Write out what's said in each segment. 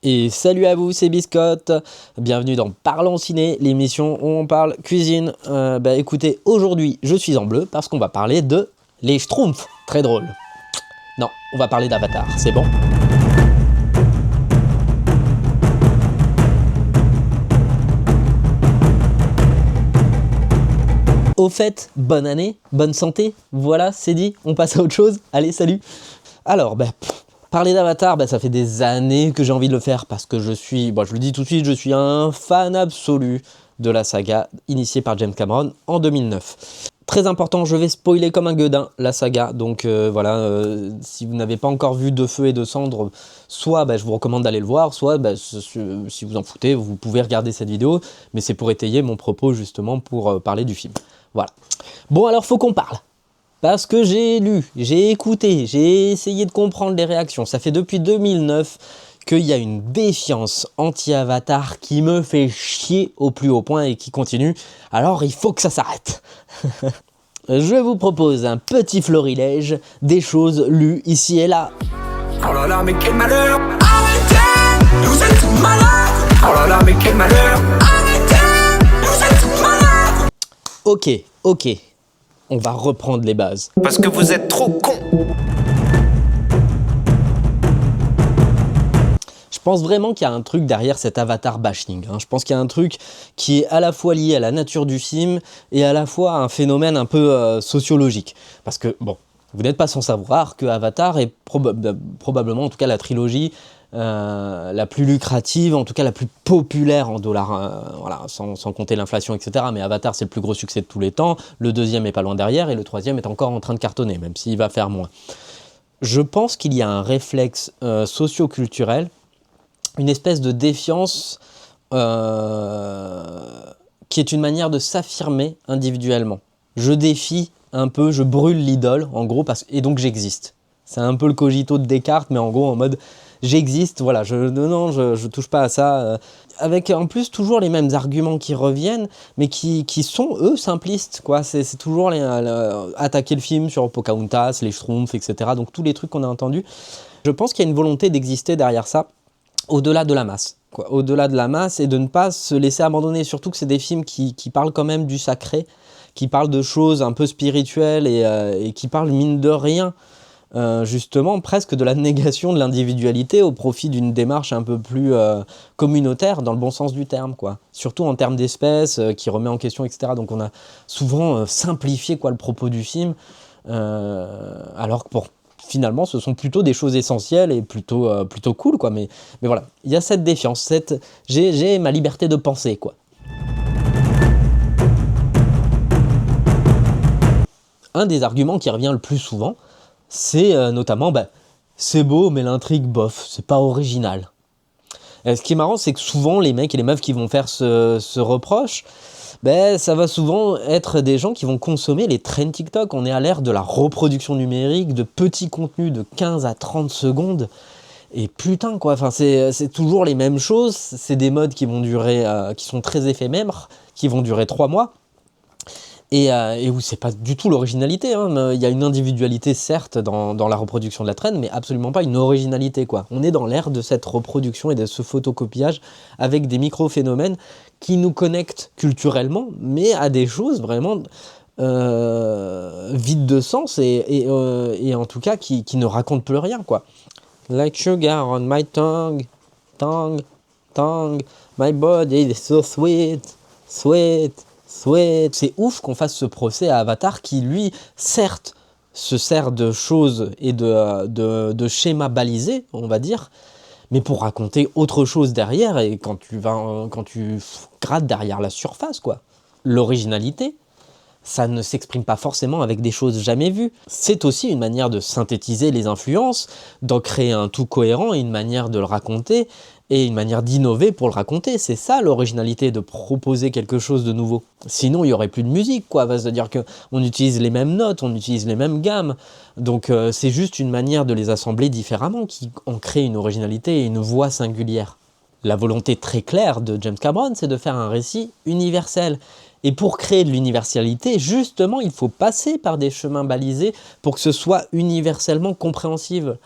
Et salut à vous, c'est Biscotte, bienvenue dans Parlons Ciné, l'émission où on parle cuisine. Écoutez, aujourd'hui je suis en bleu parce qu'on va parler de les Schtroumpfs, très drôle. Non, on va parler d'Avatar, c'est bon. Au fait, bonne année, bonne santé, voilà, c'est dit, on passe à autre chose, allez, salut. Alors, parler d'Avatar, ça fait des années que j'ai envie de le faire parce que je le dis tout de suite, je suis un fan absolu de la saga initiée par James Cameron en 2009. Très important, je vais spoiler comme un gueudin la saga, donc si vous n'avez pas encore vu De Feu et de Cendres, soit je vous recommande d'aller le voir, soit si vous en foutez, vous pouvez regarder cette vidéo, mais c'est pour étayer mon propos justement pour parler du film. Voilà. Bon alors faut qu'on parle. Parce que j'ai lu, j'ai écouté, j'ai essayé de comprendre les réactions. Ça fait depuis 2009 qu'il y a une défiance anti-Avatar qui me fait chier au plus haut point et qui continue. Alors il faut que ça s'arrête. Je vous propose un petit florilège des choses lues ici et là. Oh là là, mais quel malheur! Arrêtez! Vous êtes tous malades! Oh là là, mais quel malheur! Arrêtez! Vous êtes tous malades! Ok. On va reprendre les bases. Parce que vous êtes trop cons! Je pense vraiment qu'il y a un truc derrière cet Avatar bashing. Je pense qu'il y a un truc qui est à la fois lié à la nature du film et à la fois à un phénomène un peu sociologique. Parce que, vous n'êtes pas sans savoir que Avatar est probablement, en tout cas la trilogie, la plus lucrative, en tout cas la plus populaire en dollars, sans compter l'inflation, etc. Mais Avatar, c'est le plus gros succès de tous les temps, le deuxième est pas loin derrière, et le troisième est encore en train de cartonner, même s'il va faire moins. Je pense qu'il y a un réflexe socio-culturel, une espèce de défiance qui est une manière de s'affirmer individuellement. Je défie un peu, je brûle l'idole, en gros, et donc j'existe. C'est un peu le cogito de Descartes, mais en gros en mode j'existe, voilà, je touche pas à ça. Avec en plus toujours les mêmes arguments qui reviennent, mais qui sont eux simplistes, quoi. C'est toujours attaquer le film sur Pocahontas, les Schtroumpfs, etc. Donc tous les trucs qu'on a entendus. Je pense qu'il y a une volonté d'exister derrière ça, au-delà de la masse. Au-delà de la masse et de ne pas se laisser abandonner, surtout que c'est des films qui parlent quand même du sacré, qui parlent de choses un peu spirituelles et qui parlent mine de rien, justement presque de la négation de l'individualité au profit d'une démarche un peu plus communautaire dans le bon sens du terme, quoi. Surtout en termes d'espèces, qui remet en question, etc. Donc on a souvent simplifié le propos du film, alors que finalement ce sont plutôt des choses essentielles et plutôt cool, quoi. Mais voilà, il y a cette défiance, j'ai ma liberté de penser, quoi. Un des arguments qui revient le plus souvent, c'est notamment, c'est beau mais l'intrigue bof, c'est pas original. Ce qui est marrant, c'est que souvent les mecs et les meufs qui vont faire ce reproche, ça va souvent être des gens qui vont consommer les trends TikTok. On est à l'ère de la reproduction numérique, de petits contenus de 15 à 30 secondes. Et putain, quoi, c'est toujours les mêmes choses. C'est des modes qui vont durer, qui sont très éphémères, qui vont durer 3 mois. Et où c'est pas du tout l'originalité, il y a une individualité certes dans la reproduction de la trend, mais absolument pas une originalité, quoi. On est dans l'ère de cette reproduction et de ce photocopiage avec des micro-phénomènes qui nous connectent culturellement, mais à des choses vraiment vides de sens et en tout cas qui ne racontent plus rien, quoi. Like sugar on my tongue, my body is so sweet. C'est ouf qu'on fasse ce procès à Avatar qui, lui, certes, se sert de choses et de schémas balisés, on va dire, mais pour raconter autre chose derrière, et quand tu grattes derrière la surface, quoi. L'originalité, ça ne s'exprime pas forcément avec des choses jamais vues. C'est aussi une manière de synthétiser les influences, d'en créer un tout cohérent et une manière de le raconter, et une manière d'innover pour le raconter. C'est ça l'originalité, de proposer quelque chose de nouveau. Sinon, il n'y aurait plus de musique, quoi. C'est-à-dire qu'on utilise les mêmes notes, on utilise les mêmes gammes. Donc c'est juste une manière de les assembler différemment qui en crée une originalité et une voix singulière. La volonté très claire de James Cameron, c'est de faire un récit universel. Et pour créer de l'universalité, justement, il faut passer par des chemins balisés pour que ce soit universellement compréhensible.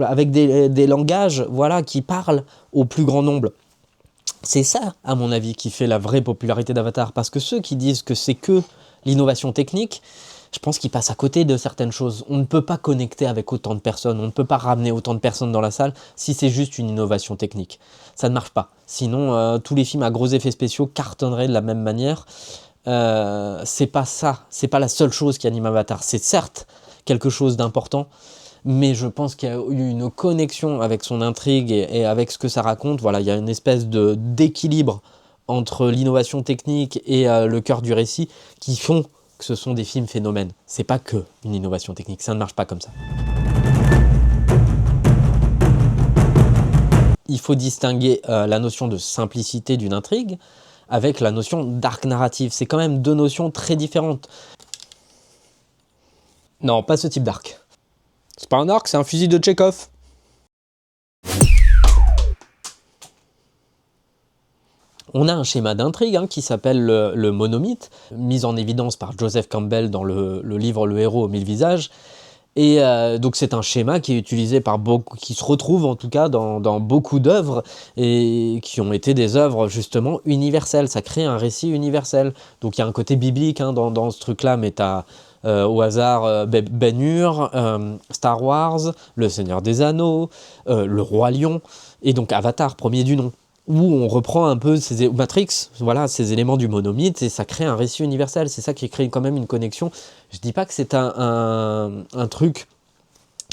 avec des langages voilà, qui parlent au plus grand nombre. C'est ça, à mon avis, qui fait la vraie popularité d'Avatar. Parce que ceux qui disent que c'est que l'innovation technique, je pense qu'ils passent à côté de certaines choses. On ne peut pas connecter avec autant de personnes, on ne peut pas ramener autant de personnes dans la salle si c'est juste une innovation technique. Ça ne marche pas. Sinon, tous les films à gros effets spéciaux cartonneraient de la même manière. C'est pas ça, c'est pas la seule chose qui anime Avatar. C'est certes quelque chose d'important, mais je pense qu'il y a eu une connexion avec son intrigue et avec ce que ça raconte. Voilà, il y a une espèce d'équilibre entre l'innovation technique et le cœur du récit qui font que ce sont des films phénomènes. C'est pas que une innovation technique, ça ne marche pas comme ça. Il faut distinguer la notion de simplicité d'une intrigue avec la notion d'arc narratif. C'est quand même deux notions très différentes. Non, pas ce type d'arc. C'est pas un arc, c'est un fusil de Tchekhov. On a un schéma d'intrigue qui s'appelle le monomythe, mis en évidence par Joseph Campbell dans le livre Le héros aux 1000 visages. Et donc c'est un schéma qui est utilisé par beaucoup, qui se retrouve en tout cas dans beaucoup d'œuvres et qui ont été des œuvres justement universelles. Ça crée un récit universel. Donc il y a un côté biblique dans ce truc-là, mais t'as au hasard Ben-Hur, Star Wars, Le Seigneur des Anneaux, Le Roi Lion, et donc Avatar, premier du nom, où on reprend un peu Matrix, voilà, ces éléments du monomythe, et ça crée un récit universel. C'est ça qui crée quand même une connexion. Je dis pas que c'est un truc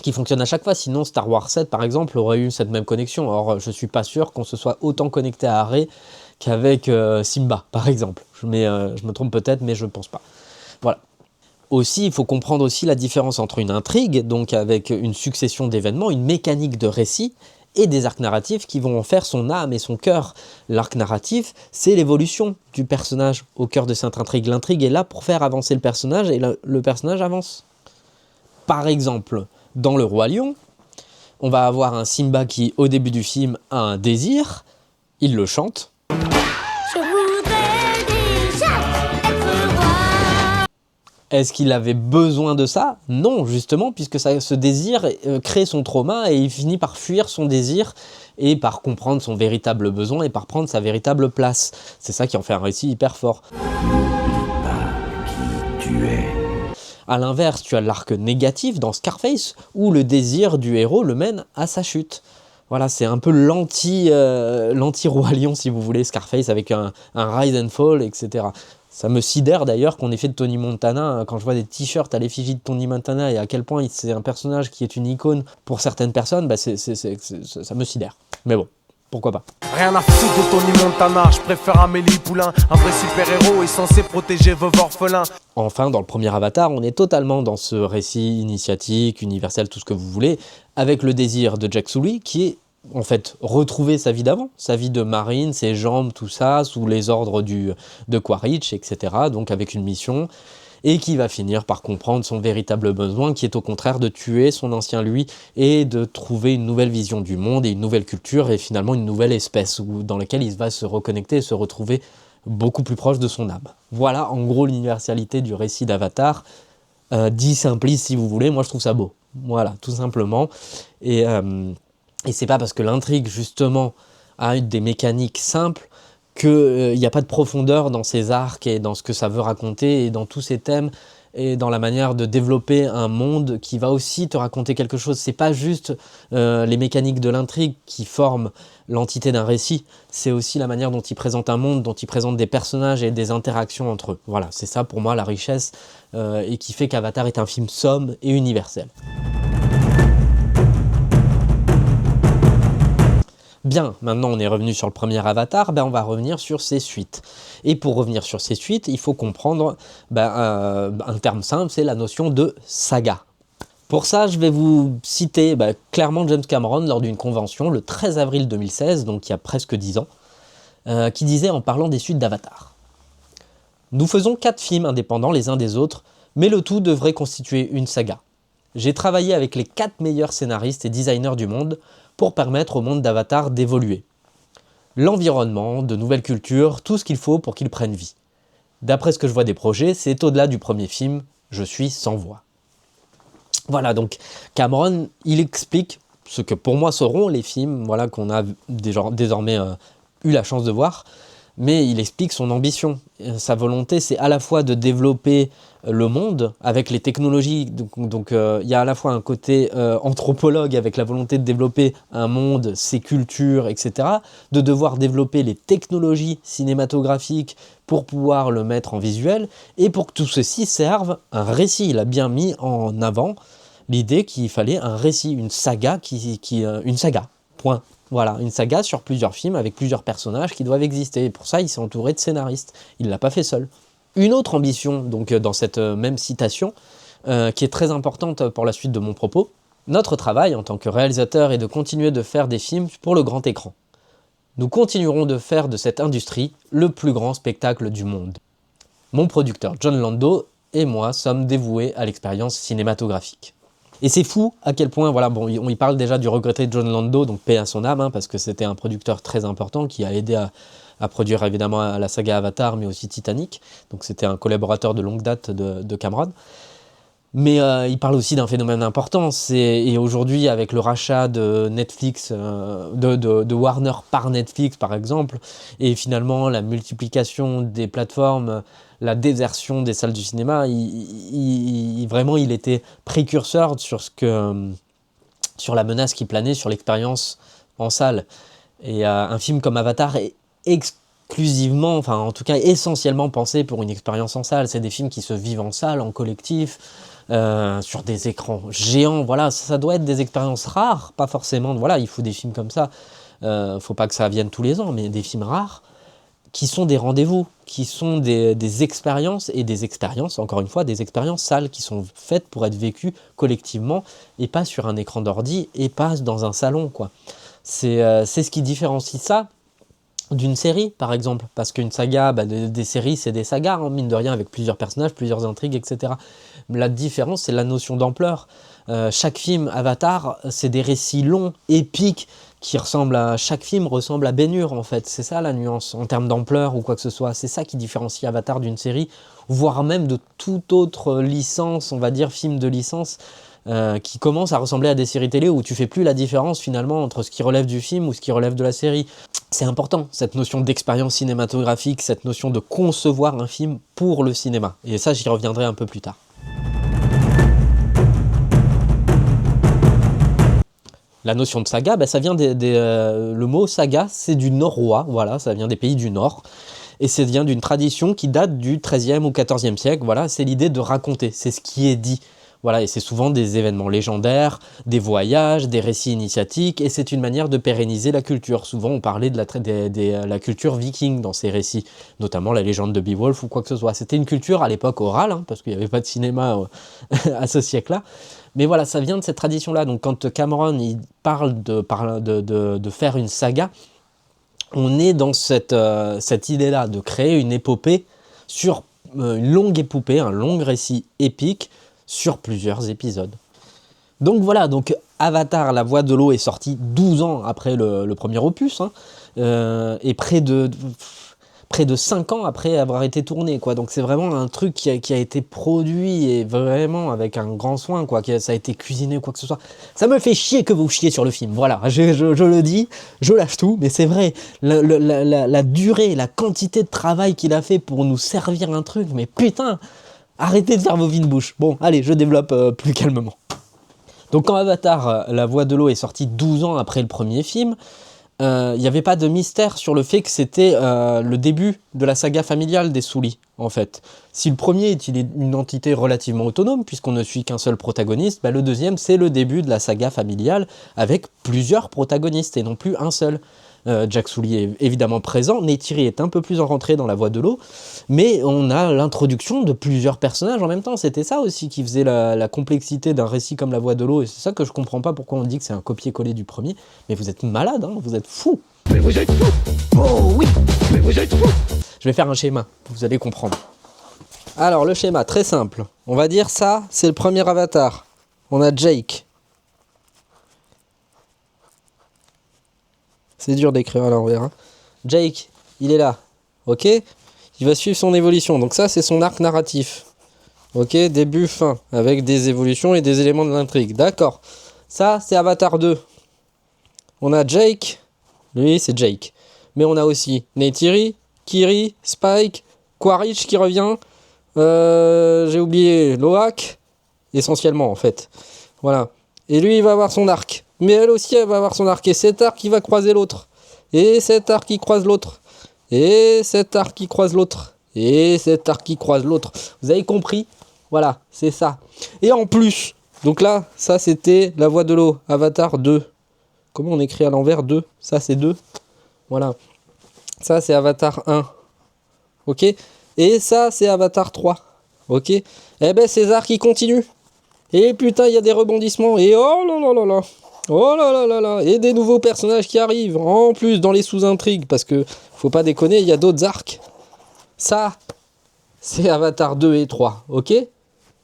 qui fonctionne à chaque fois, sinon Star Wars 7 par exemple aurait eu cette même connexion. Or je suis pas sûr qu'on se soit autant connecté à Rey qu'avec Simba par exemple. Je me trompe peut-être, mais je pense pas. Voilà. Aussi, il faut comprendre aussi la différence entre une intrigue, donc avec une succession d'événements, une mécanique de récit, et des arcs narratifs qui vont en faire son âme et son cœur. L'arc narratif, c'est l'évolution du personnage au cœur de cette intrigue. L'intrigue est là pour faire avancer le personnage, et le personnage avance. Par exemple, dans Le Roi Lion, on va avoir un Simba qui, au début du film, a un désir, il le chante. Est-ce qu'il avait besoin de ça? Non, justement, puisque ce désir crée son trauma et il finit par fuir son désir et par comprendre son véritable besoin et par prendre sa véritable place. C'est ça qui en fait un récit hyper fort. Pas qui tu es. A l'inverse, tu as l'arc négatif dans Scarface où le désir du héros le mène à sa chute. Voilà, c'est un peu l'anti-Roi Lion, si vous voulez, Scarface, avec un rise and fall, etc. Ça me sidère d'ailleurs qu'on ait fait de Tony Montana, quand je vois des t-shirts à l'effigie de Tony Montana et à quel point c'est un personnage qui est une icône pour certaines personnes, ça me sidère. Mais bon, pourquoi pas. Rien à foutre de Tony Montana, je préfère Amélie Poulain. Un vrai super-héros est censé protéger veuve orphelin. Enfin, dans le premier Avatar, on est totalement dans ce récit initiatique, universel, tout ce que vous voulez, avec le désir de Jack Sully qui est en fait retrouver sa vie d'avant, sa vie de marine, ses jambes, tout ça, sous les ordres de Quaritch, etc. Donc avec une mission, et qui va finir par comprendre son véritable besoin, qui est au contraire de tuer son ancien lui, et de trouver une nouvelle vision du monde, et une nouvelle culture, et finalement une nouvelle espèce, dans laquelle il va se reconnecter et se retrouver beaucoup plus proche de son âme. Voilà en gros l'universalité du récit d'Avatar, dit simpliste si vous voulez, moi je trouve ça beau. Voilà, tout simplement. Et c'est pas parce que l'intrigue, justement, a des mécaniques simples qu'il n'y a pas de profondeur dans ces arcs et dans ce que ça veut raconter et dans tous ces thèmes et dans la manière de développer un monde qui va aussi te raconter quelque chose. C'est pas juste les mécaniques de l'intrigue qui forment l'entité d'un récit, c'est aussi la manière dont il présente un monde, dont il présente des personnages et des interactions entre eux. Voilà, c'est ça pour moi la richesse et qui fait qu'Avatar est un film somme et universel. Bien, maintenant on est revenu sur le premier Avatar, on va revenir sur ses suites. Et pour revenir sur ses suites, il faut comprendre un terme simple, c'est la notion de saga. Pour ça, je vais vous citer clairement James Cameron lors d'une convention le 13 avril 2016, donc il y a presque 10 ans, qui disait en parlant des suites d'Avatar. Nous faisons 4 films indépendants les uns des autres, mais le tout devrait constituer une saga. J'ai travaillé avec les 4 meilleurs scénaristes et designers du monde pour permettre au monde d'Avatar d'évoluer. L'environnement, de nouvelles cultures, tout ce qu'il faut pour qu'il prenne vie. D'après ce que je vois des projets, c'est au-delà du premier film, je suis sans voix. Voilà, donc Cameron, il explique ce que pour moi seront les films, voilà, qu'on a désormais eu la chance de voir. Mais il explique son ambition. Sa volonté, c'est à la fois de développer le monde avec les technologies. Donc, il y a à la fois un côté anthropologue avec la volonté de développer un monde, ses cultures, etc. De devoir développer les technologies cinématographiques pour pouvoir le mettre en visuel et pour que tout ceci serve un récit. Il a bien mis en avant l'idée qu'il fallait un récit, une saga, une saga, point. Voilà, une saga sur plusieurs films avec plusieurs personnages qui doivent exister. Et pour ça, il s'est entouré de scénaristes. Il ne l'a pas fait seul. Une autre ambition, donc dans cette même citation, qui est très importante pour la suite de mon propos, notre travail en tant que réalisateur est de continuer de faire des films pour le grand écran. Nous continuerons de faire de cette industrie le plus grand spectacle du monde. Mon producteur John Lando et moi sommes dévoués à l'expérience cinématographique. Et c'est fou à quel point, voilà, bon, on y parle déjà du regretté John Lando, donc paix à son âme, hein, parce que c'était un producteur très important qui a aidé à produire évidemment la saga Avatar, mais aussi Titanic. Donc c'était un collaborateur de longue date de Cameron. Mais il parle aussi d'un phénomène important, et aujourd'hui avec le rachat de Netflix, de Warner par Netflix par exemple, et finalement la multiplication des plateformes, la désertion des salles du cinéma, vraiment il était précurseur sur la menace qui planait sur l'expérience en salle. Et un film comme Avatar est exclusivement, enfin en tout cas essentiellement pensé pour une expérience en salle. C'est des films qui se vivent en salle, en collectif, sur des écrans géants. Voilà, ça doit être des expériences rares, pas forcément. Voilà, il faut des films comme ça. Faut pas que ça vienne tous les ans, mais des films rares qui sont des rendez-vous, qui sont des expériences, et des expériences, encore une fois, des expériences salles qui sont faites pour être vécues collectivement et pas sur un écran d'ordi et pas dans un salon, quoi. C'est ce qui différencie ça d'une série, par exemple, parce qu'une saga, des séries, c'est des sagas, hein, mine de rien, avec plusieurs personnages, plusieurs intrigues, etc. La différence, c'est la notion d'ampleur. Chaque film Avatar, c'est des récits longs, épiques, chaque film ressemble à Ben-Hur, en fait. C'est ça la nuance, en termes d'ampleur ou quoi que ce soit. C'est ça qui différencie Avatar d'une série, voire même de toute autre licence, on va dire, film de licence, qui commence à ressembler à des séries télé où tu fais plus la différence finalement entre ce qui relève du film ou ce qui relève de la série. C'est important, cette notion d'expérience cinématographique, cette notion de concevoir un film pour le cinéma. Et ça, j'y reviendrai un peu plus tard. La notion de saga, ça vient le mot saga, c'est du norrois, voilà, ça vient des pays du Nord. Et ça vient d'une tradition qui date du XIIIe ou XIVe siècle, voilà, c'est l'idée de raconter, c'est ce qui est dit. Voilà, et c'est souvent des événements légendaires, des voyages, des récits initiatiques, et c'est une manière de pérenniser la culture. Souvent, on parlait de la culture viking dans ces récits, notamment la légende de Beowulf ou quoi que ce soit. C'était une culture à l'époque orale, hein, parce qu'il n'y avait pas de cinéma à ce siècle-là. Mais voilà, ça vient de cette tradition-là. Donc quand Cameron il parle de faire une saga, on est dans cette idée-là, de créer une épopée sur une longue épopée, un long récit épique, sur plusieurs épisodes. Donc voilà, donc Avatar, la voix de l'eau est sorti 12 ans après le premier opus, hein, et près de 5 ans après avoir été tourné, quoi. Donc c'est vraiment un truc qui a été produit et vraiment avec un grand soin, quoi. Ça a été cuisiné ou quoi que ce soit. Ça me fait chier que vous chiez sur le film, voilà, je le dis, je lâche tout, mais c'est vrai, la durée, la quantité de travail qu'il a fait pour nous servir un truc, mais putain, arrêtez de faire vos vides bouches. Bon, allez, je développe plus calmement. Donc quand Avatar, la voix de l'eau est sortie 12 ans après le premier film, il n'y avait pas de mystère sur le fait que c'était le début de la saga familiale des Sully, en fait. Si le premier est une entité relativement autonome, puisqu'on ne suit qu'un seul protagoniste, le deuxième, c'est le début de la saga familiale, avec plusieurs protagonistes, et non plus un seul. Jack Sully est évidemment présent, Neytiri est un peu plus rentré dans la voie de l'eau, mais on a l'introduction de plusieurs personnages en même temps. C'était ça aussi qui faisait la complexité d'un récit comme la voie de l'eau, et c'est ça que je comprends pas pourquoi on dit que c'est un copier-coller du premier. Mais vous êtes malade, hein, vous êtes fous. Mais vous êtes fous. Oh oui, mais vous êtes fous. Je vais faire un schéma, vous allez comprendre. Alors le schéma, très simple. On va dire ça, c'est le premier Avatar. On a Jake. C'est dur d'écrire à l'envers. Hein. Jake, il est là. Ok ? Il va suivre son évolution. Donc ça, c'est son arc narratif. Ok ? Début, fin. Avec des évolutions et des éléments de l'intrigue. D'accord. Ça, c'est Avatar 2. On a Jake, lui c'est Jake. Mais on a aussi Neytiri, Kiri, Spike, Quaritch qui revient. J'ai oublié Loak, essentiellement en fait. Voilà. Et lui il va avoir son arc. Mais elle aussi elle va avoir son arc. Et cet arc il va croiser l'autre. Et cet arc qui croise l'autre. Et cet arc qui croise l'autre. Et cet arc qui croise l'autre. Vous avez compris? Voilà, c'est ça. Et en plus, donc là, ça c'était la voie de l'eau, Avatar 2. Comment on écrit à l'envers 2? Ça c'est 2. Voilà. Ça c'est Avatar 1. Ok? Et ça c'est Avatar 3. Ok? Eh ben ces arcs ils continuent. Et putain, il y a des rebondissements. Et oh là là là là. Oh là là là là. Et des nouveaux personnages qui arrivent. En plus dans les sous-intrigues. Parce que, faut pas déconner, il y a d'autres arcs. Ça, c'est Avatar 2 et 3. Ok?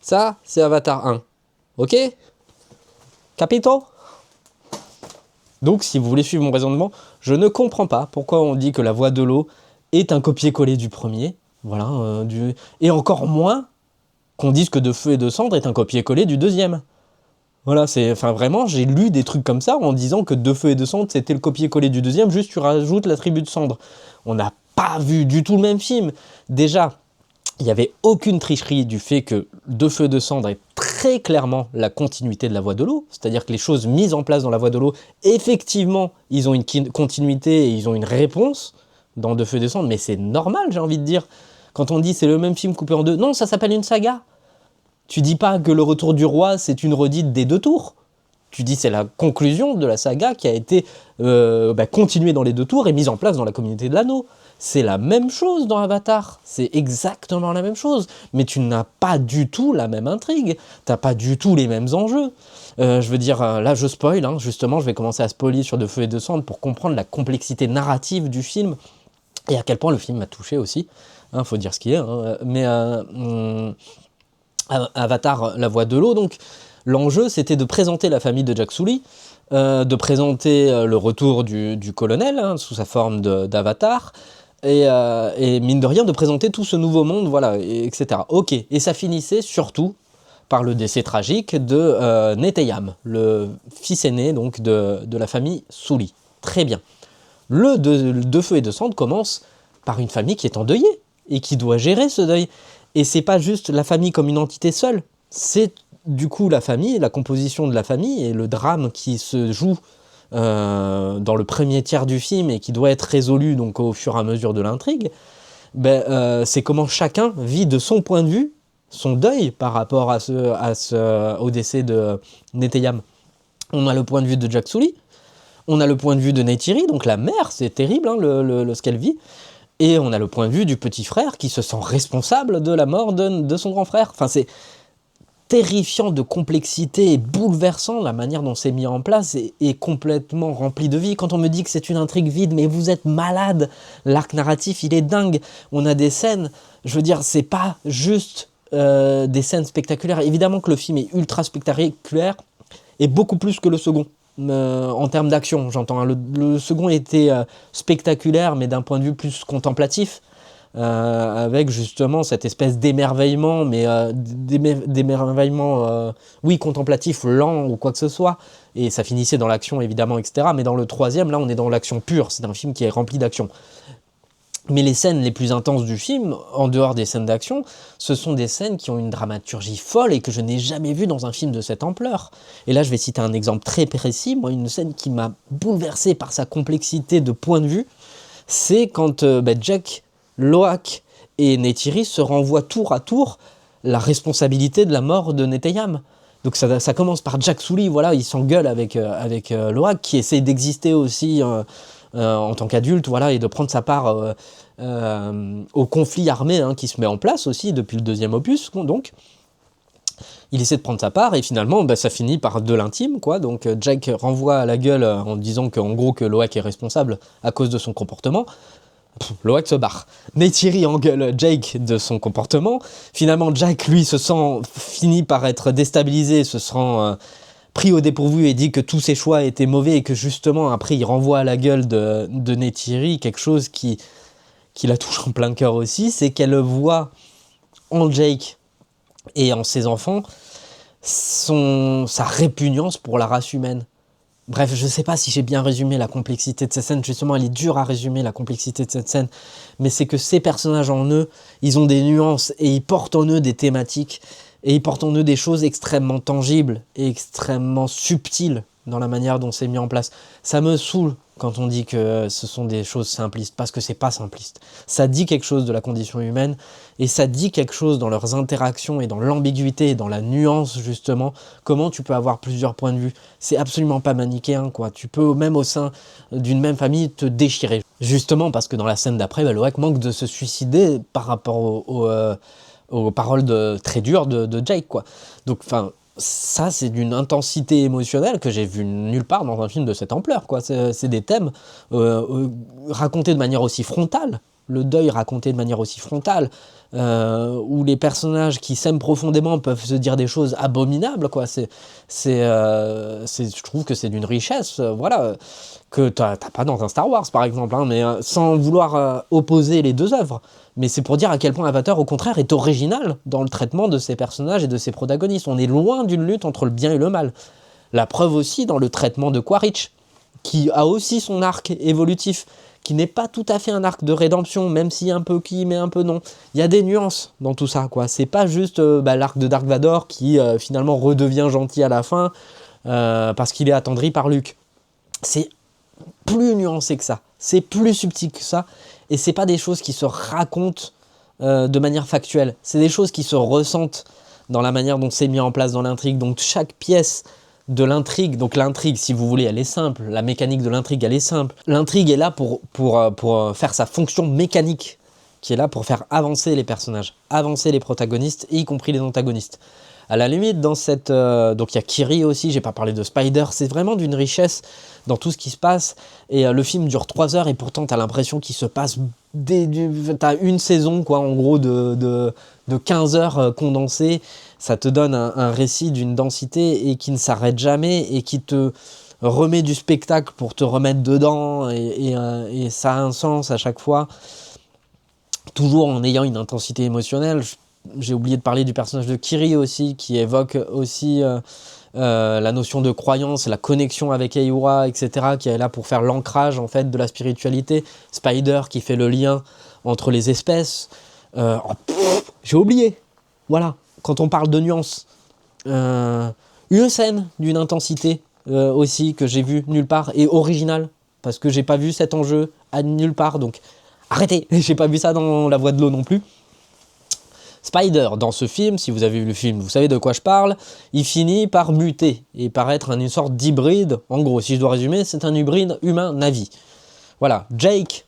Ça, c'est Avatar 1. Ok? Capito? Donc, si vous voulez suivre mon raisonnement, je ne comprends pas pourquoi on dit que la voie de l'eau est un copier-coller du premier. Voilà. Et encore moins qu'on dise que De Feu et de Cendre est un copier-coller du deuxième. Voilà, enfin vraiment, j'ai lu des trucs comme ça en disant que De Feu et de Cendre c'était le copier-coller du deuxième, juste tu rajoutes la tribu de Cendre. On n'a pas vu du tout le même film. Déjà, il n'y avait aucune tricherie du fait que De Feu et de Cendre est très clairement la continuité de la voie de l'eau, c'est-à-dire que les choses mises en place dans la voie de l'eau, effectivement, ils ont une continuité et ils ont une réponse dans De Feu et de Cendre, mais c'est normal, j'ai envie de dire. Quand on dit c'est le même film coupé en deux, non, ça s'appelle une saga. Tu dis pas que Le Retour du Roi, c'est une redite des 2 tours. Tu dis c'est la conclusion de la saga qui a été continuée dans les 2 tours et mise en place dans la communauté de l'anneau. C'est la même chose dans Avatar. C'est exactement la même chose. Mais tu n'as pas du tout la même intrigue. T'as pas du tout les mêmes enjeux. Je veux dire, là je spoil, hein, justement, je vais commencer à spoiler sur De Feu et de Cendre pour comprendre la complexité narrative du film et à quel point le film m'a touché aussi. Faut dire ce qu'il est. Hein. Mais Avatar, la voie de l'eau, donc l'enjeu c'était de présenter la famille de Jack Sully, de présenter le retour du colonel hein, sous sa forme d'avatar, et mine de rien de présenter tout ce nouveau monde, voilà, etc. Ok, et ça finissait surtout par le décès tragique de Neteyam, le fils aîné donc de la famille Sully. Très bien. Le De Feu et de Cendre commence par une famille qui est endeuillée et qui doit gérer ce deuil. Et c'est pas juste la famille comme une entité seule, c'est du coup la famille, la composition de la famille et le drame qui se joue dans le premier tiers du film et qui doit être résolu donc au fur et à mesure de l'intrigue. C'est comment chacun vit de son point de vue son deuil par rapport au décès de Neteyam. On a le point de vue de Jack Sully, on a le point de vue de Neytiri, donc la mère, c'est terrible hein, ce qu'elle vit. Et on a le point de vue du petit frère qui se sent responsable de la mort de son grand frère. Enfin, c'est terrifiant de complexité et bouleversant. La manière dont c'est mis en place est complètement rempli de vie. Quand on me dit que c'est une intrigue vide, mais vous êtes malade. L'arc narratif, il est dingue. On a des scènes, je veux dire, c'est pas juste des scènes spectaculaires. Évidemment que le film est ultra spectaculaire et beaucoup plus que le second. En termes d'action, j'entends. Le second était spectaculaire, mais d'un point de vue plus contemplatif, avec justement cette espèce d'émerveillement, mais d'émerveillement, oui, contemplatif, lent ou quoi que ce soit. Et ça finissait dans l'action, évidemment, etc. Mais dans le troisième, là, on est dans l'action pure. C'est un film qui est rempli d'action. Mais les scènes les plus intenses du film, en dehors des scènes d'action, ce sont des scènes qui ont une dramaturgie folle et que je n'ai jamais vue dans un film de cette ampleur. Et là, je vais citer un exemple très précis. Moi, une scène qui m'a bouleversé par sa complexité de point de vue, c'est quand Jack, Loak et Neytiri se renvoient tour à tour la responsabilité de la mort de Neteyam. Donc ça commence par Jack Sully, voilà, il s'engueule avec Loak, qui essaye d'exister aussi en tant qu'adulte, voilà, et de prendre sa part au conflit armé hein, qui se met en place aussi depuis le deuxième opus. Donc, il essaie de prendre sa part et finalement, ça finit par de l'intime, quoi. Donc, Jack renvoie à la gueule en disant qu'en gros que Loak est responsable à cause de son comportement. Loak se barre. Neytiri engueule Jake de son comportement. Finalement, Jack, lui, finit par être déstabilisé, se sent pris au dépourvu et dit que tous ses choix étaient mauvais et que justement, après, il renvoie à la gueule de Neytiri quelque chose qui la touche en plein cœur aussi, c'est qu'elle voit en Jake et en ses enfants sa répugnance pour la race humaine. Bref, je sais pas si j'ai bien résumé la complexité de cette scène, justement elle est dure à résumer la complexité de cette scène, mais c'est que ces personnages en eux, ils ont des nuances et ils portent en eux des thématiques et ils portent en eux des choses extrêmement tangibles et extrêmement subtiles dans la manière dont c'est mis en place. Ça me saoule quand on dit que ce sont des choses simplistes, parce que c'est pas simpliste. Ça dit quelque chose de la condition humaine, et ça dit quelque chose dans leurs interactions et dans l'ambiguïté et dans la nuance, justement, comment tu peux avoir plusieurs points de vue. C'est absolument pas manichéen, quoi. Tu peux, même au sein d'une même famille, te déchirer. Justement, parce que dans la scène d'après, Loak manque de se suicider par rapport aux paroles très dures de Jake, quoi. Donc, enfin, ça, c'est d'une intensité émotionnelle que j'ai vue nulle part dans un film de cette ampleur, quoi. C'est des thèmes racontés de manière aussi frontale, le deuil raconté de manière aussi frontale, où les personnages qui s'aiment profondément peuvent se dire des choses abominables, quoi. Je trouve que c'est d'une richesse, voilà, que t'as pas dans un Star Wars, par exemple, hein, mais sans vouloir opposer les deux œuvres. Mais c'est pour dire à quel point Avatar, au contraire, est original dans le traitement de ses personnages et de ses protagonistes. On est loin d'une lutte entre le bien et le mal. La preuve aussi dans le traitement de Quaritch, qui a aussi son arc évolutif, qui n'est pas tout à fait un arc de rédemption, même si un peu qui, mais un peu non. Il y a des nuances dans tout ça, quoi. C'est pas juste l'arc de Dark Vador qui finalement redevient gentil à la fin parce qu'il est attendri par Luke. C'est plus nuancé que ça, c'est plus subtil que ça, et c'est pas des choses qui se racontent de manière factuelle, c'est des choses qui se ressentent dans la manière dont c'est mis en place dans l'intrigue. Donc chaque pièce de l'intrigue, donc l'intrigue, si vous voulez, elle est simple, la mécanique de l'intrigue, elle est simple. L'intrigue est là pour faire sa fonction mécanique, qui est là pour faire avancer les personnages, avancer les protagonistes, y compris les antagonistes. À la limite, dans cette... donc il y a Kiri aussi, j'ai pas parlé de Spider, c'est vraiment d'une richesse dans tout ce qui se passe, et le film dure 3 heures, et pourtant t'as l'impression qu'il se passe... T'as une saison, quoi, en gros, de 15 heures condensées. Ça te donne un récit d'une densité et qui ne s'arrête jamais, et qui te remet du spectacle pour te remettre dedans, et ça a un sens à chaque fois, toujours en ayant une intensité émotionnelle. J'ai oublié de parler du personnage de Kiri aussi, qui évoque aussi la notion de croyance, la connexion avec Eyura, etc., qui est là pour faire l'ancrage en fait de la spiritualité. Spider qui fait le lien entre les espèces. J'ai oublié. Voilà. Quand on parle de nuances, une scène d'une intensité aussi que j'ai vue nulle part et originale, parce que j'ai pas vu cet enjeu à nulle part. Donc arrêtez. J'ai pas vu ça dans La Voix de l'eau non plus. Spider, dans ce film, si vous avez vu le film, vous savez de quoi je parle, il finit par muter et par être une sorte d'hybride. En gros, si je dois résumer, c'est un hybride humain-Navi. Voilà, Jake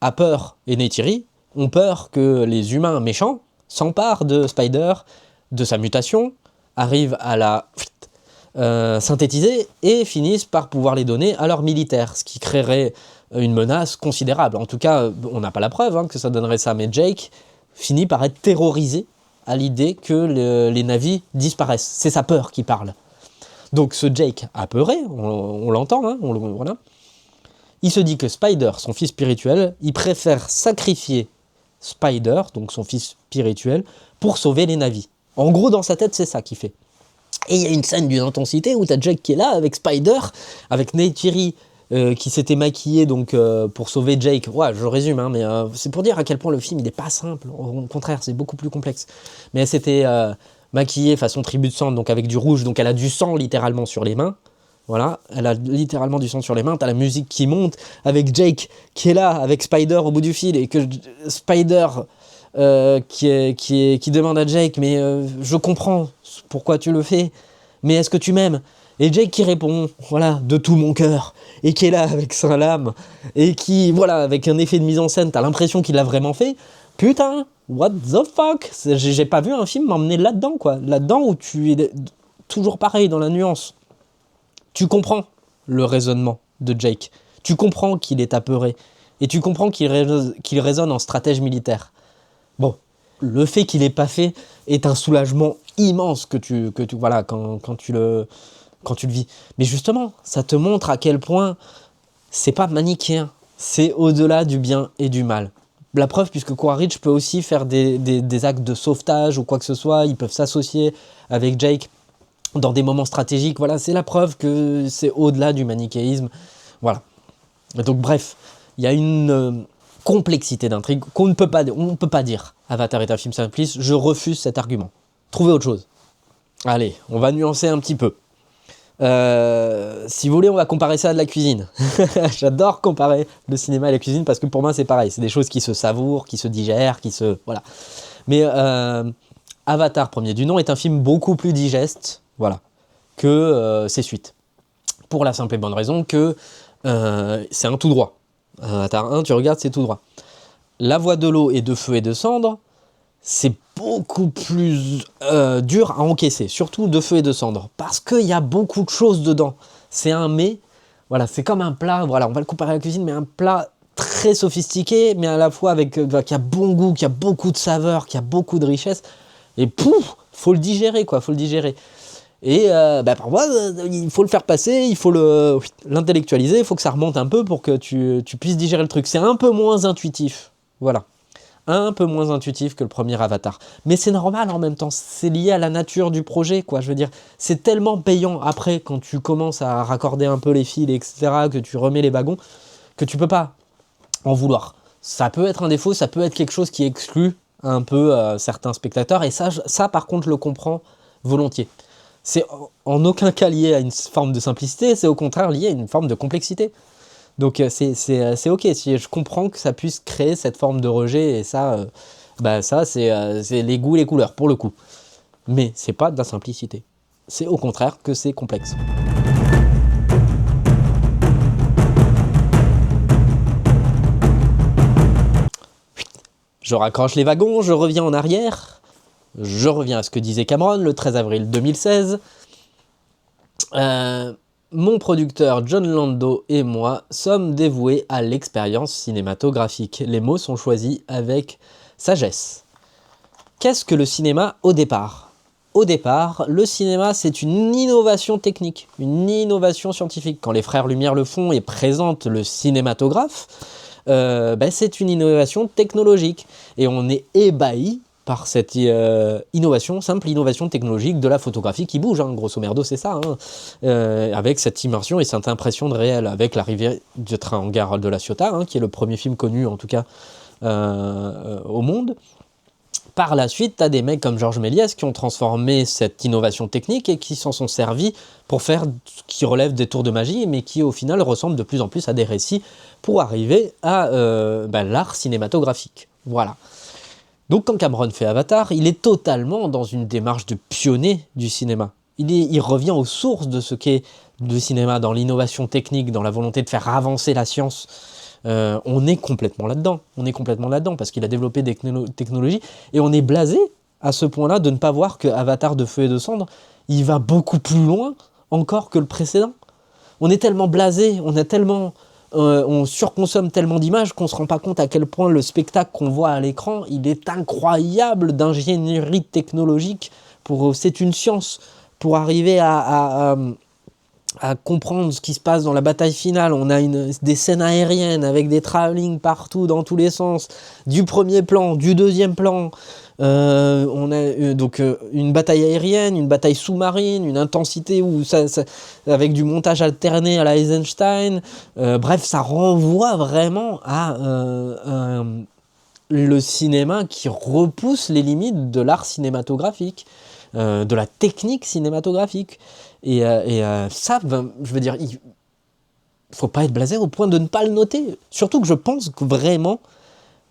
a peur, et Neytiri ont peur que les humains méchants s'emparent de Spider, de sa mutation, arrivent à la synthétiser et finissent par pouvoir les donner à leurs militaires, ce qui créerait une menace considérable. En tout cas, on n'a pas la preuve que ça donnerait ça, mais Jake finit par être terrorisé à l'idée que les navis disparaissent. C'est sa peur qui parle. Donc ce Jake apeuré, on l'entend, voilà. Il se dit que Spider, son fils spirituel, il préfère sacrifier Spider, donc son fils spirituel, pour sauver les navis. En gros, dans sa tête, c'est ça qu'il fait. Et il y a une scène d'une intensité où t'as Jake qui est là avec Spider, avec Neytiri qui s'était maquillé donc pour sauver Jake. Ouais, je résume, mais c'est pour dire à quel point le film il est pas simple. Au contraire, c'est beaucoup plus complexe. Mais elle s'était maquillée façon tribu de sang, donc avec du rouge, donc elle a du sang littéralement sur les mains. Voilà, elle a littéralement du sang sur les mains. T'as la musique qui monte avec Jake qui est là avec Spider au bout du fil, et que Spider qui demande à Jake, mais je comprends pourquoi tu le fais, mais est-ce que tu m'aimes? Et Jake qui répond, voilà, de tout mon cœur, et qui est là avec sa lame, et qui, voilà, avec un effet de mise en scène, t'as l'impression qu'il l'a vraiment fait. Putain, what the fuck? J'ai pas vu un film m'emmener là-dedans, quoi. Là-dedans où tu es toujours pareil dans la nuance. Tu comprends le raisonnement de Jake. Tu comprends qu'il est apeuré. Et tu comprends qu'il raisonne en stratège militaire. Bon, le fait qu'il l'ait pas fait est un soulagement immense que tu voilà, quand tu le vis. Mais justement, ça te montre à quel point c'est pas manichéen. C'est au-delà du bien et du mal. La preuve, puisque Quaritch peut aussi faire des actes de sauvetage ou quoi que ce soit, ils peuvent s'associer avec Jake dans des moments stratégiques. Voilà, c'est la preuve que c'est au-delà du manichéisme. Voilà. Donc bref, il y a une complexité d'intrigue qu'on ne peut pas, on ne peut pas dire Avatar est un film simpliste. Je refuse cet argument. Trouvez autre chose. Allez, on va nuancer un petit peu. Si vous voulez, on va comparer ça à de la cuisine. J'adore comparer le cinéma et la cuisine parce que pour moi c'est pareil. C'est des choses qui se savourent, qui se digèrent, qui se... Voilà. Mais Avatar, premier du nom, est un film beaucoup plus digeste, voilà, que ses suites. Pour la simple et bonne raison que c'est un tout droit. Avatar 1, tu regardes, c'est tout droit. La Voix de l'eau et de feu et de cendre, c'est beaucoup plus dur à encaisser, surtout de feu et de cendre, parce qu'il y a beaucoup de choses dedans. C'est un mets, voilà, c'est comme un plat, voilà, on va le comparer à la cuisine, mais un plat très sophistiqué, mais à la fois avec qui a bon goût, qui a beaucoup de saveur, qui a beaucoup de richesse, et pouf, faut le digérer, quoi, faut le digérer. Et parfois, il faut le faire passer, il faut l'intellectualiser, il faut que ça remonte un peu pour que tu puisses digérer le truc. C'est un peu moins intuitif, voilà. Un peu moins intuitif que le premier Avatar. Mais c'est normal en même temps, c'est lié à la nature du projet, quoi. Je veux dire, c'est tellement payant après, quand tu commences à raccorder un peu les fils, etc., que tu remets les wagons, que tu peux pas en vouloir. Ça peut être un défaut, ça peut être quelque chose qui exclut un peu certains spectateurs, et ça par contre, je le comprends volontiers. C'est en aucun cas lié à une forme de simplicité, c'est au contraire lié à une forme de complexité. Donc c'est ok, si je comprends que ça puisse créer cette forme de rejet, et ça, c'est les goûts et les couleurs, pour le coup. Mais c'est pas de la simplicité. C'est au contraire que c'est complexe. Je raccroche les wagons, je reviens en arrière. Je reviens à ce que disait Cameron le 13 avril 2016. Mon producteur John Lando et moi sommes dévoués à l'expérience cinématographique. Les mots sont choisis avec sagesse. Qu'est-ce que le cinéma au départ ? Au départ, le cinéma, c'est une innovation technique, une innovation scientifique. Quand les frères Lumière le font et présentent le cinématographe, c'est une innovation technologique. Et on est ébahi par cette simple innovation technologique de la photographie qui bouge, hein, grosso merdo, c'est ça, hein, avec cette immersion et cette impression de réel, avec l'arrivée du train en gare de La Ciotat, hein, qui est le premier film connu, en tout cas, au monde. Par la suite, tu as des mecs comme Georges Méliès qui ont transformé cette innovation technique et qui s'en sont servis pour faire ce qui relève des tours de magie, mais qui, au final, ressemblent de plus en plus à des récits pour arriver à l'art cinématographique. Voilà. Donc quand Cameron fait Avatar, il est totalement dans une démarche de pionnier du cinéma. Il revient aux sources de ce qu'est le cinéma, dans l'innovation technique, dans la volonté de faire avancer la science. On est complètement là-dedans. Parce qu'il a développé des technologies, et on est blasé à ce point-là de ne pas voir que Avatar de feu et de cendre, il va beaucoup plus loin encore que le précédent. On est tellement blasé, on surconsomme tellement d'images qu'on ne se rend pas compte à quel point le spectacle qu'on voit à l'écran, il est incroyable d'ingénierie technologique. C'est une science pour arriver à comprendre ce qui se passe dans la bataille finale. On a des scènes aériennes avec des travelling partout dans tous les sens, du premier plan, du deuxième plan. On a donc une bataille aérienne, une bataille sous-marine, une intensité avec du montage alterné à la Eisenstein. Bref, ça renvoie vraiment à le cinéma qui repousse les limites de l'art cinématographique, de la technique cinématographique. Et ça, je veux dire, il faut pas être blasé au point de ne pas le noter. Surtout que je pense que vraiment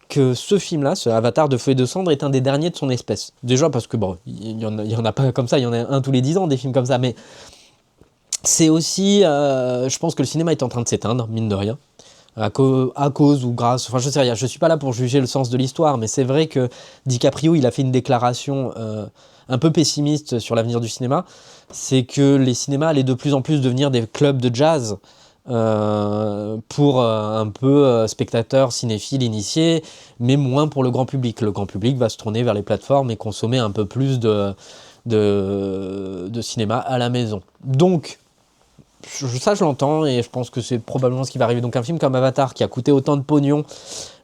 que ce film-là, ce Avatar de feu et de cendre, est un des derniers de son espèce. Déjà parce que, bon, il y en a pas comme ça, il y en a un tous les 10 ans, des films comme ça, mais c'est aussi, je pense que le cinéma est en train de s'éteindre, mine de rien, à cause ou grâce, enfin je sais rien, je suis pas là pour juger le sens de l'histoire, mais c'est vrai que DiCaprio, il a fait une déclaration un peu pessimiste sur l'avenir du cinéma, c'est que les cinémas allaient de plus en plus devenir des clubs de jazz, pour un peu spectateurs, cinéphiles, initiés, mais moins pour le grand public. Le grand public va se tourner vers les plateformes et consommer un peu plus de cinéma à la maison. Donc, ça je l'entends, et je pense que c'est probablement ce qui va arriver. Donc un film comme Avatar, qui a coûté autant de pognon,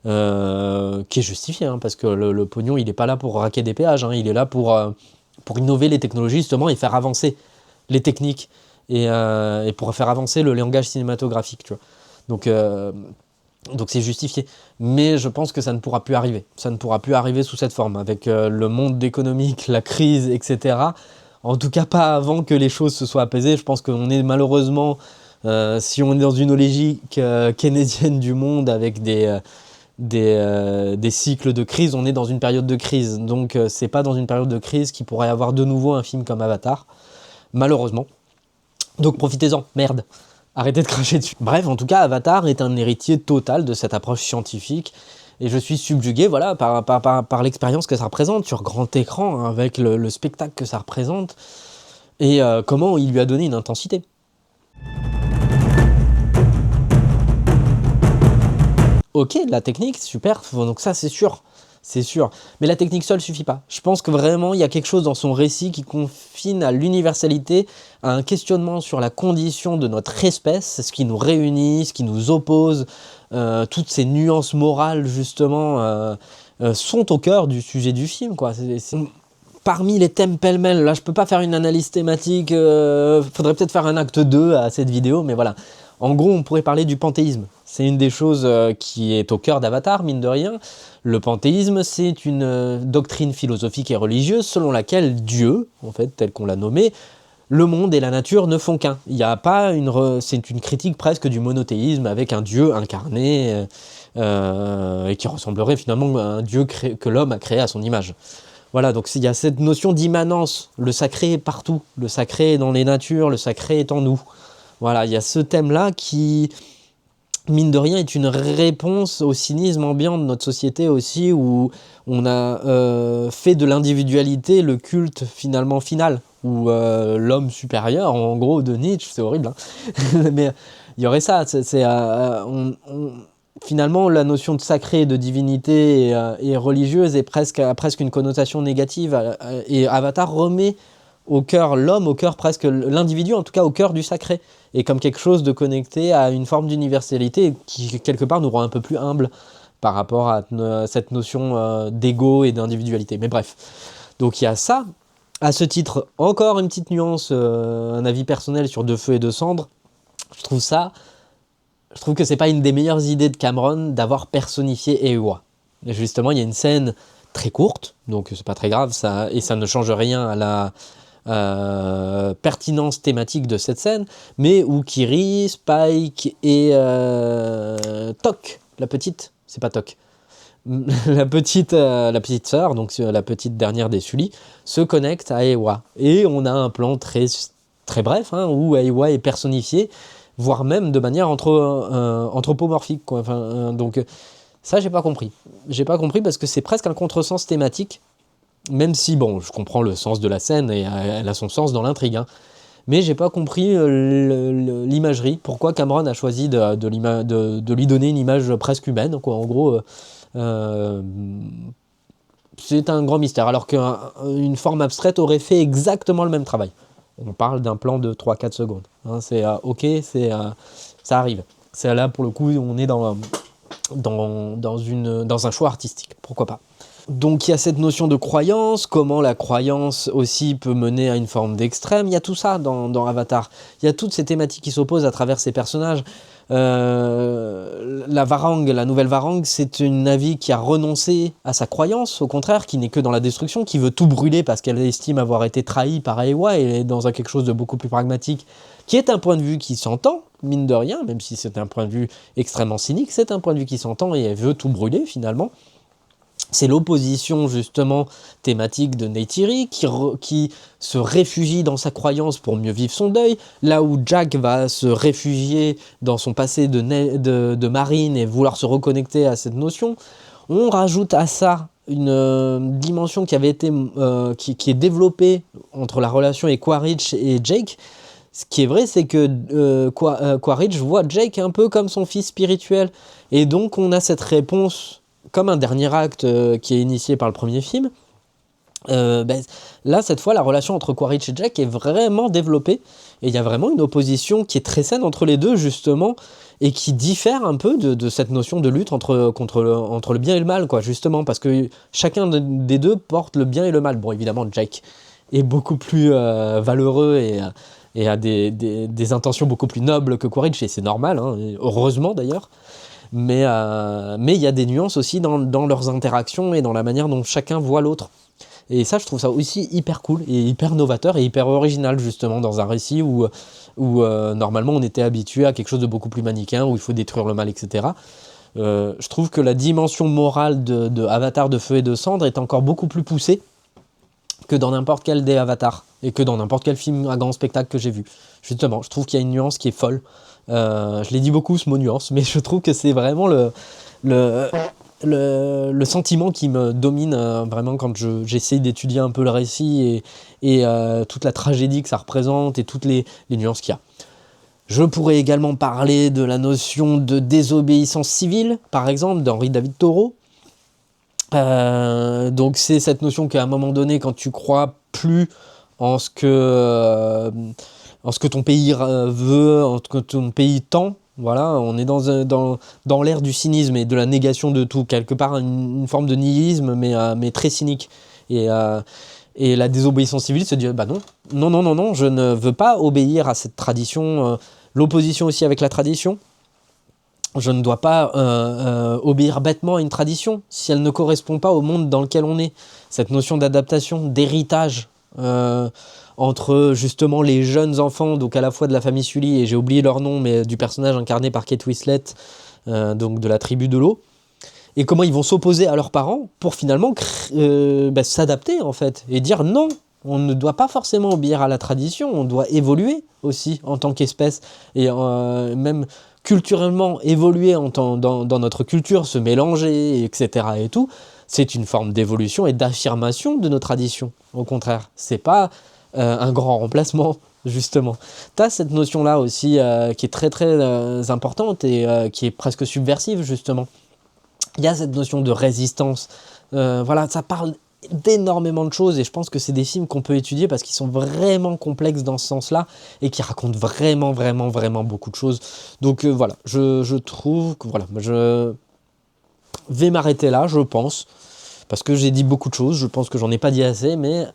qui est justifié, hein, parce que le pognon, il n'est pas là pour raquer des péages, hein, il est là pour innover les technologies, justement, et faire avancer les techniques et pour faire avancer le langage cinématographique, tu vois. Donc c'est justifié. Mais je pense que ça ne pourra plus arriver. Ça ne pourra plus arriver sous cette forme, avec le monde économique, la crise, etc. En tout cas, pas avant que les choses se soient apaisées. Je pense qu'on est malheureusement, si on est dans une logique keynésienne du monde, avec des cycles de crise, on est dans une période de crise. Donc c'est pas dans une période de crise qu'il pourrait y avoir de nouveau un film comme Avatar, malheureusement. Donc profitez-en, merde. Arrêtez de cracher dessus. Bref, en tout cas, Avatar est un héritier total de cette approche scientifique. Et je suis subjugué, voilà, par l'expérience que ça représente sur grand écran, hein, avec le spectacle que ça représente. Et comment il lui a donné une intensité. Ok, la technique, super, donc ça c'est sûr. C'est sûr. Mais la technique seule suffit pas. Je pense que vraiment, il y a quelque chose dans son récit qui confine à l'universalité, à un questionnement sur la condition de notre espèce, ce qui nous réunit, ce qui nous oppose, toutes ces nuances morales, justement, sont au cœur du sujet du film, quoi. Parmi les thèmes pêle-mêle, là je peux pas faire une analyse thématique, faudrait peut-être faire un acte 2 à cette vidéo, mais voilà. En gros, on pourrait parler du panthéisme. C'est une des choses qui est au cœur d'Avatar, mine de rien. Le panthéisme, c'est une doctrine philosophique et religieuse selon laquelle Dieu, en fait, tel qu'on l'a nommé, le monde et la nature ne font qu'un. Il y a pas c'est une critique presque du monothéisme avec un Dieu incarné et qui ressemblerait finalement à un Dieu que l'homme a créé à son image. Voilà, donc il y a cette notion d'immanence. Le sacré est partout. Le sacré est dans les natures, le sacré est en nous. Voilà, il y a ce thème-là qui, mine de rien, est une réponse au cynisme ambiant de notre société aussi, où on a fait de l'individualité le culte finalement final, où l'homme supérieur, en gros, de Nietzsche, c'est horrible, hein. Mais il y aurait ça, finalement, la notion de sacré, de divinité et religieuse est a presque une connotation négative, et Avatar remet au cœur l'homme, au cœur presque l'individu, en tout cas au cœur du sacré, et comme quelque chose de connecté à une forme d'universalité qui quelque part nous rend un peu plus humbles par rapport à cette notion d'ego et d'individualité. Mais bref, donc il y a ça. À ce titre, encore une petite nuance, un avis personnel sur Deux Feux et Deux Cendres. Je trouve que c'est pas une des meilleures idées de Cameron d'avoir personnifié Eywa. Justement, il y a une scène très courte, donc c'est pas très grave, et ça ne change rien à la pertinence thématique de cette scène, mais où Kiri, Spike et Tok, la petite, c'est pas Tok, la petite sœur, donc la petite dernière des Sully, se connectent à Eywa. Et on a un plan très, très bref, hein, où Eywa est personnifiée, voire même de manière anthropomorphique, quoi. Enfin, donc ça, j'ai pas compris. J'ai pas compris parce que c'est presque un contresens thématique. Même si, bon, je comprends le sens de la scène et elle a son sens dans l'intrigue, hein. Mais j'ai pas compris l'imagerie. Pourquoi Cameron a choisi de lui donner une image presque humaine, quoi. En gros, c'est un grand mystère. Alors qu'une forme abstraite aurait fait exactement le même travail. On parle d'un plan de 3-4 secondes. Hein, c'est ok, ça arrive. C'est là, pour le coup, on est dans un choix artistique. Pourquoi pas. Donc il y a cette notion de croyance, comment la croyance aussi peut mener à une forme d'extrême. Il y a tout ça dans Avatar. Il y a toutes ces thématiques qui s'opposent à travers ces personnages. La Varang, la nouvelle Varang, c'est une Na'vi qui a renoncé à sa croyance, au contraire, qui n'est que dans la destruction, qui veut tout brûler parce qu'elle estime avoir été trahie par Eywa et est dans quelque chose de beaucoup plus pragmatique, qui est un point de vue qui s'entend, mine de rien, même si c'est un point de vue extrêmement cynique, c'est un point de vue qui s'entend et elle veut tout brûler finalement. C'est l'opposition justement thématique de Neytiri qui se réfugie dans sa croyance pour mieux vivre son deuil, là où Jack va se réfugier dans son passé de marine et vouloir se reconnecter à cette notion. On rajoute à ça une dimension qui avait été qui est développée entre la relation avec Quaritch et Jake. Ce qui est vrai, c'est que Quaritch voit Jake un peu comme son fils spirituel, et donc on a cette réponse comme un dernier acte qui est initié par le premier film. Là, cette fois, la relation entre Quaritch et Jack est vraiment développée, et il y a vraiment une opposition qui est très saine entre les deux, justement, et qui diffère un peu de cette notion de lutte entre le bien et le mal, quoi, justement, parce que chacun des deux porte le bien et le mal. Bon, évidemment, Jack est beaucoup plus valeureux et a des intentions beaucoup plus nobles que Quaritch, et c'est normal, hein, et heureusement d'ailleurs. Mais il y a des nuances aussi dans leurs interactions et dans la manière dont chacun voit l'autre. Et ça, je trouve ça aussi hyper cool et hyper novateur et hyper original, justement, dans un récit où normalement on était habitué à quelque chose de beaucoup plus manichéen, où il faut détruire le mal, etc. Je trouve que la dimension morale de Avatar de Feu et de Cendre est encore beaucoup plus poussée que dans n'importe quel des Avatars et que dans n'importe quel film à grand spectacle que j'ai vu. Justement, je trouve qu'il y a une nuance qui est folle. Je l'ai dit beaucoup, ce mot nuance, mais je trouve que c'est vraiment le sentiment qui me domine vraiment quand j'essaye d'étudier un peu le récit et toute la tragédie que ça représente et toutes les nuances qu'il y a. Je pourrais également parler de la notion de désobéissance civile, par exemple, d'Henri David Thoreau. Donc c'est cette notion qu'à un moment donné, quand tu crois plus en ce que ton pays veut, en ce que ton pays tend, voilà, on est dans l'ère du cynisme et de la négation de tout, quelque part une forme de nihilisme, mais très cynique. Et la désobéissance civile se dit, bah non, je ne veux pas obéir à cette tradition, l'opposition aussi avec la tradition. Je ne dois pas obéir bêtement à une tradition si elle ne correspond pas au monde dans lequel on est. Cette notion d'adaptation, d'héritage entre justement les jeunes enfants, donc à la fois de la famille Sully, et j'ai oublié leur nom, mais du personnage incarné par Kate Winslet, donc de la tribu de l'eau, et comment ils vont s'opposer à leurs parents pour finalement s'adapter en fait, et dire non, on ne doit pas forcément obéir à la tradition, on doit évoluer aussi en tant qu'espèce, et même culturellement évoluer dans notre culture, se mélanger, etc. et tout, c'est une forme d'évolution et d'affirmation de nos traditions. Au contraire, c'est pas un grand remplacement, justement. Tu as cette notion-là aussi qui est très très importante et qui est presque subversive, justement. Il y a cette notion de résistance. Voilà, ça parle d'énormément de choses et je pense que c'est des films qu'on peut étudier parce qu'ils sont vraiment complexes dans ce sens-là et qui racontent vraiment beaucoup de choses. Donc voilà, je trouve que voilà, je vais m'arrêter là, je pense, parce que j'ai dit beaucoup de choses, je pense que j'en ai pas dit assez, mais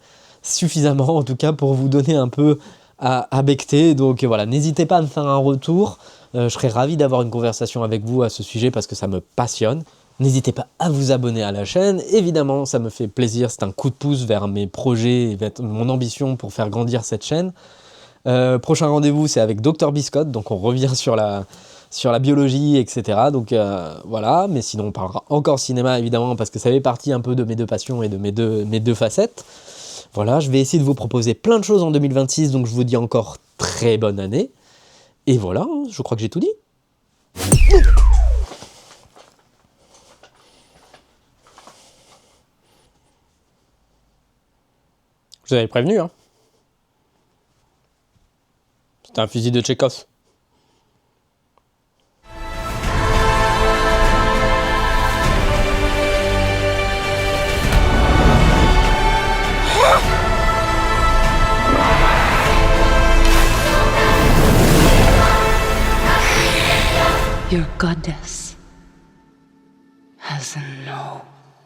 suffisamment en tout cas pour vous donner un peu à becter. Donc voilà, n'hésitez pas à me faire un retour, je serais ravi d'avoir une conversation avec vous à ce sujet parce que ça me passionne. N'hésitez pas à vous abonner à la chaîne, évidemment ça me fait plaisir, c'est un coup de pouce vers mes projets et vers mon ambition pour faire grandir cette chaîne. Prochain rendez-vous c'est avec Dr Biscotte, donc on revient sur la biologie, etc. Donc voilà, mais sinon on parlera encore cinéma évidemment parce que ça fait partie un peu de mes deux passions et de mes deux facettes. Voilà, je vais essayer de vous proposer plein de choses en 2026, donc je vous dis encore très bonne année. Et voilà, je crois que j'ai tout dit. Je vous avais prévenu, hein. C'était un fusil de Tchekhov. Your goddess has no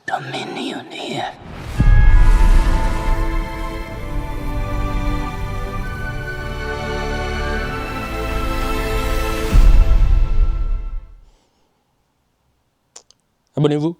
dominion here. Abonnez-vous.